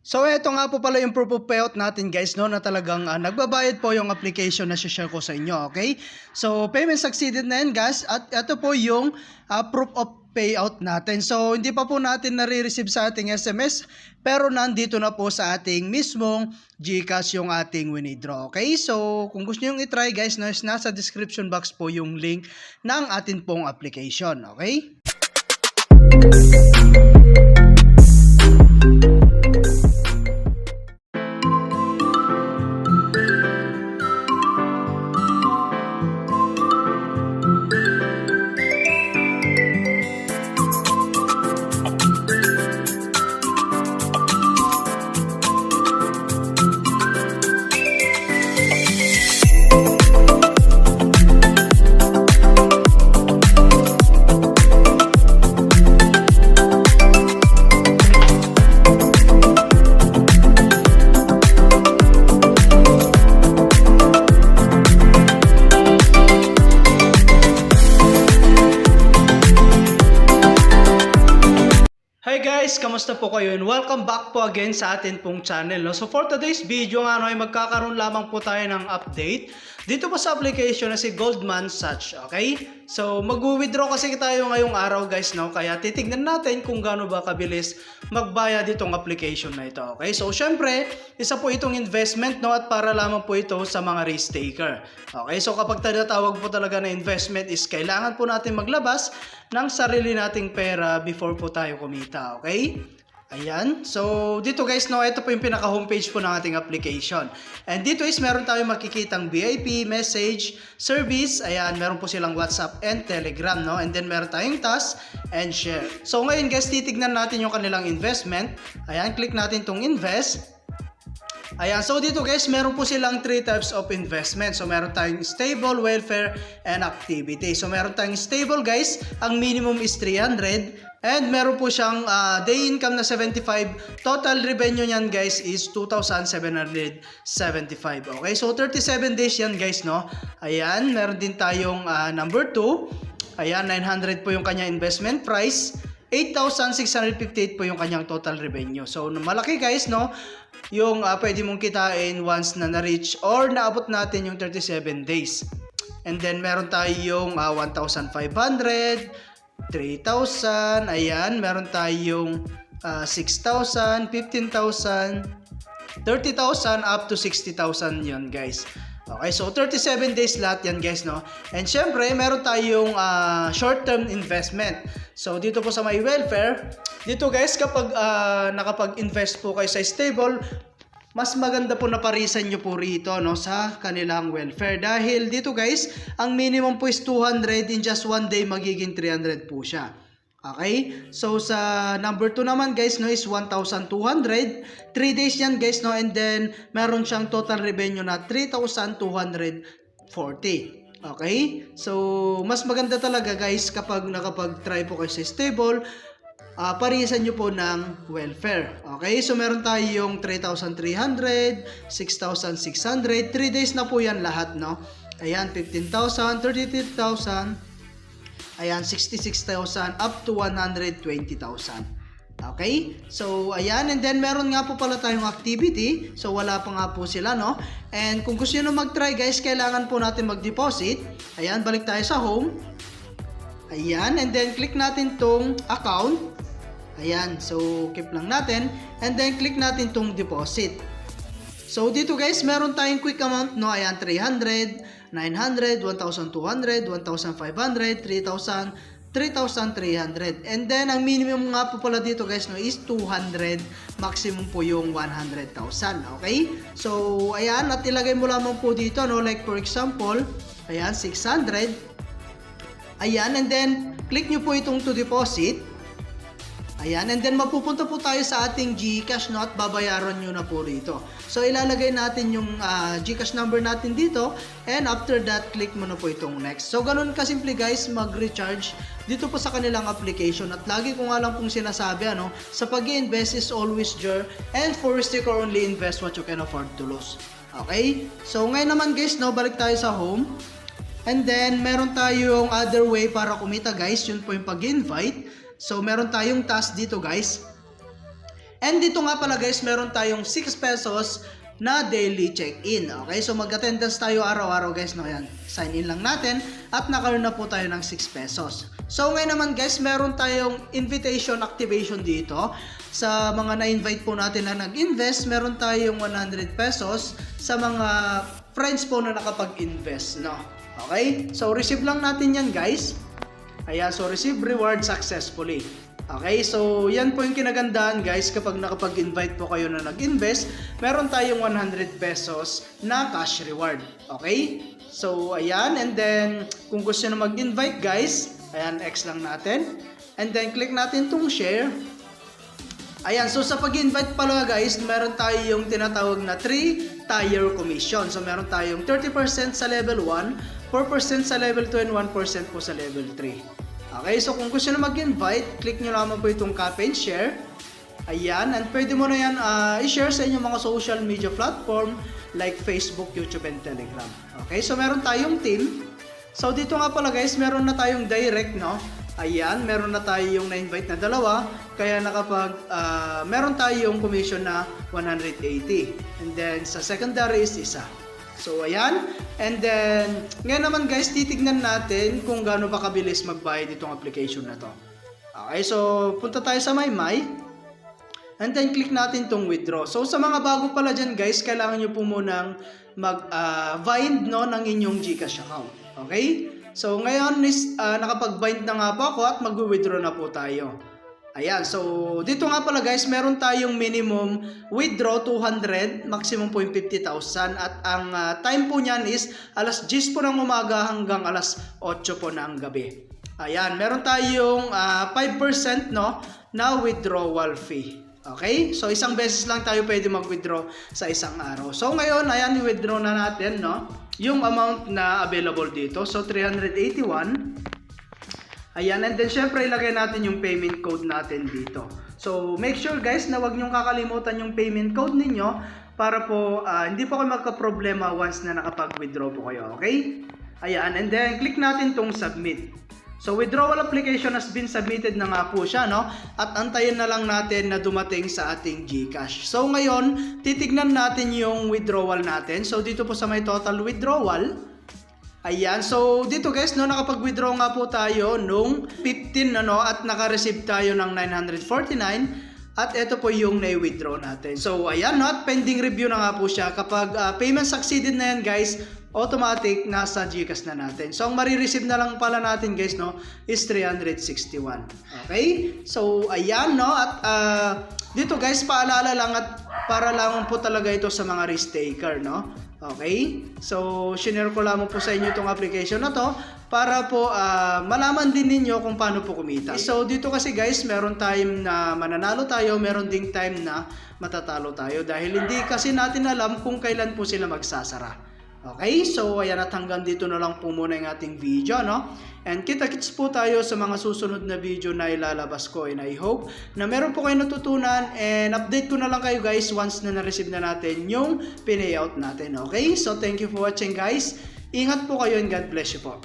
So eto nga po pala yung proof of payout natin guys, no, na talagang nagbabayad po yung application na share ko sa inyo, okay? So payment succeeded na yan guys, at ito po yung proof of payout natin. So hindi pa po natin nare-receive sa ating SMS, pero nandito na po sa ating mismong GCash yung ating winidraw, okay? So kung gusto nyo i-try guys, no, nasa description box po yung link ng atin pong application, okay? Hi guys, kamusta po kayo and welcome back po again sa atin pong channel. No? So for today's video nga, no, ay magkakaroon lamang po tayo ng update dito po sa application na si Goldman Sachs, okay? So mag-withdraw kasi tayo ngayong araw guys, no? Kaya titignan natin kung gaano ba kabilis magbayad itong application na ito, okay? So syempre, isa po itong investment, no? At para lamang po ito sa mga risk taker. Okay, so kapag tinatawag po talaga na investment is kailangan po natin maglabas ng sarili nating pera before po tayo kumita, okay? Ayan. So, dito guys, no, ito po yung pinaka-homepage po ng ating application. And dito is meron tayong makikitang VIP, message, service. Ayan, meron po silang WhatsApp and Telegram, no? And then meron tayong task and share. So, ngayon guys, titignan natin yung kanilang investment. Ayan, click natin tong invest. Ayan, so dito guys, meron po silang 3 types of investment. So meron tayong stable, welfare, and activity. So meron tayong stable guys, ang minimum is 300. And meron po siyang day income na 75. Total revenue niyan guys is 2,775. Okay, so 37 days yan guys, no? Ayan, meron din tayong number 2. Ayan, 900 po yung kanya investment price. 8,658 po yung kanyang total revenue. So malaki guys, no? Yung pwede mong kitain once na na-reach or naabot natin yung 37 days. And then meron tayong 1,500, 3,000, ayan, meron tayong 6,000, 15,000, 30,000 up to 60,000 yun guys. Okay, so 37 days lahat yan guys, no? And syempre, meron tayong short-term investment. So dito po sa may welfare, dito guys, kapag nakapag-invest po kayo sa stable, mas maganda po na parisan nyo po rito, no, sa kanilang welfare. Dahil dito guys, ang minimum po is 200, in just one day magiging 300 po siya. Okay? So sa number 2 naman guys, no, is 1,200. 3 days yan guys, no, and then meron siyang total revenue na 3,240. Okay? So mas maganda talaga guys kapag nakapag-try po kayo sa stable, parisan nyo po ng welfare. Okay, so meron tayong 3,300, 6,600, 3 days na po yan lahat, no? Ayan, 15,000, 32,000, ayan, 66,000, up to 120,000. Okay, so ayan, and then meron nga po pala tayong activity. So wala pa nga po sila, no? And kung gusto nyo mag-try guys, kailangan po natin mag-deposit. Ayan, balik tayo sa home. Ayan, and then click natin tong account. Ayan, so keep lang natin. And then click natin tong deposit. So dito guys, meron tayong quick amount, no? Ayan, 300, 900, 1,200, 1,500, 3,000, 3,300. And then ang minimum nga po pala dito guys, no, is 200. Maximum po yung 100,000. Okay? So ayan, at ilagay mo lamang po dito, no? Like for example, ayan, 600. Ayan, and then click nyo po itong to deposit. Ayan, and then mapupunta po tayo sa ating GCash, no, at babayaran nyo na po rito. So ilalagay natin yung GCash number natin dito, and after that, click mo na po itong next. So ganun kasimple guys, mag-recharge dito po sa kanilang application. At lagi ko nga lang pong sinasabi, ano, sa pag-i-invest is always sure, and for risk or only invest what you can afford to lose. Okay? So ngayon naman guys, no, balik tayo sa home. And then, meron tayong other way para kumita guys, yun po yung pag-invite. So, meron tayong task dito guys. And dito nga pala guys, meron tayong 6 pesos na daily check-in. Okay, so mag-attendance tayo araw-araw guys, no? Yan, sign in lang natin at nakaroon na po tayo ng 6 pesos. So ngayon naman guys, meron tayong invitation activation dito. Sa mga na-invite po natin na nag-invest, meron tayong 100 pesos sa mga friends po na nakapag-invest, no? Okay, so receive lang natin yan guys. Ayan, so receive reward successfully. Okay, so yan po yung kinagandaan guys kapag nakapag-invite po kayo na nag-invest, meron tayong 100 pesos na cash reward. Okay, so ayan, and then kung gusto nyo na mag-invite guys, ayan, X lang natin, and then click natin tong share. Ayan, so sa pag-invite pala guys, meron tayong tinatawag na 3-tier commission. So meron tayong 30% sa level 1, 4% sa level 2, and 1% po sa level 3. Okay, so kung gusto na mag-invite, click nyo lamang po itong copy and share. Ayan, and pwede mo na yan i-share sa inyong mga social media platform like Facebook, YouTube, and Telegram. Okay, so meron tayong team. So dito nga pala guys, meron na tayong direct, no? Ayan, meron na tayong na-invite na dalawa. Kaya meron tayong commission na 180. And then sa secondary is isa. So ayan, and then ngayon naman guys, titignan natin kung gaano pa kabilis magbayad itong application na to. Okay, so punta tayo sa MyMy, and then click natin itong withdraw. So sa mga bago pala dyan guys, kailangan nyo po munang mag-bind no, ng inyong GCash account. Okay, so ngayon is nakapag-bind na nga po ako at mag-withdraw na po tayo. Ayan, so dito nga pala guys, meron tayong minimum withdraw 200, maximum po yung 50,000 at ang time po niyan is alas 10 po ng umaga hanggang alas 8 po ng gabi. Ayan, meron tayong 5% no, na withdrawal fee. Okay, so isang beses lang tayo pwede mag-withdraw sa isang araw. So ngayon, ayan, i-withdraw na natin no, yung amount na available dito. So 381. Ayan, and then syempre ilagay natin yung payment code natin dito. So make sure guys na wag nyong kakalimutan yung payment code ninyo para po hindi po kayo magka-problema once na nakapag-withdraw po kayo, okay? Ayan, and then click natin tong submit. So withdrawal application has been submitted na nga po siya, no? At antayin na lang natin na dumating sa ating GCash. So ngayon, titignan natin yung withdrawal natin. So dito po sa may total withdrawal, ayan, so dito guys, no, nakapag-withdraw nga po tayo nung 15 ano, at naka-receive tayo ng 949 at ito po yung na-withdraw natin. So ayan, no, at pending review na nga po siya. Kapag payment succeeded na yan guys, automatic nasa GCash na natin. So ang marireceive na lang pala natin guys, no, is 361. Okay, so ayan, no, at dito guys, paalala lang at para lang po talaga ito sa mga risk taker, no. Okay, so shinare ko lamang po sa inyo itong application na to para po malaman din ninyo kung paano po kumita. So dito kasi guys, meron time na mananalo tayo, meron ding time na matatalo tayo dahil hindi kasi natin alam kung kailan po sila magsasara. Okay, so ayan, at hanggang dito na lang po muna yung ating video, no? And kita-kits po tayo sa mga susunod na video na ilalabas ko, and I hope na meron po kayo natutunan, and update ko na lang kayo guys once na na-receive na natin yung pinayout natin. Okay, so thank you for watching guys. Ingat po kayo and God bless you po.